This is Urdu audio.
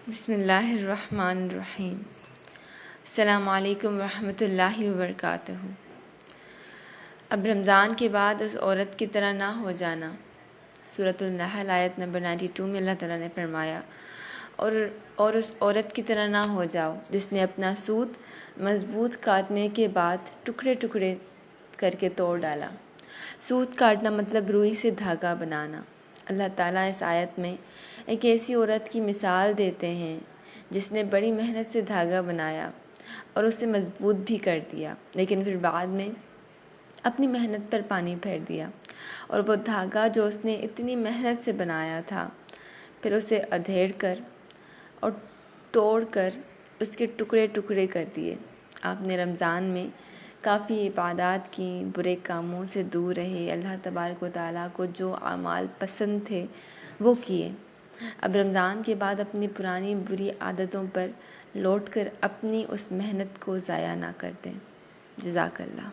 بسم اللہ الرحمن الرحیم۔ السلام علیکم ورحمۃ اللہ وبرکاتہ۔ اب رمضان کے بعد اس عورت کی طرح نہ ہو جانا۔ سورۃ النحل آیت نمبر 92 میں اللہ تعالیٰ نے فرمایا اور اس عورت کی طرح نہ ہو جاؤ جس نے اپنا سوت مضبوط کاٹنے کے بعد ٹکڑے ٹکڑے کر کے توڑ ڈالا۔ سوت کاٹنا مطلب روئی سے دھاگا بنانا۔ اللہ تعالیٰ اس آیت میں ایک ایسی عورت کی مثال دیتے ہیں جس نے بڑی محنت سے دھاگا بنایا اور اسے مضبوط بھی کر دیا، لیکن پھر بعد میں اپنی محنت پر پانی پھیر دیا اور وہ دھاگا جو اس نے اتنی محنت سے بنایا تھا پھر اسے ادھیڑ کر اور توڑ کر اس کے ٹکڑے ٹکڑے کر دیے۔ آپ نے رمضان میں کافی عبادات کی، برے کاموں سے دور رہے، اللہ تبارک و تعالیٰ کو جو اعمال پسند تھے وہ کیے۔ اب رمضان کے بعد اپنی پرانی بری عادتوں پر لوٹ کر اپنی اس محنت کو ضائع نہ کر دیں۔ جزاک اللہ۔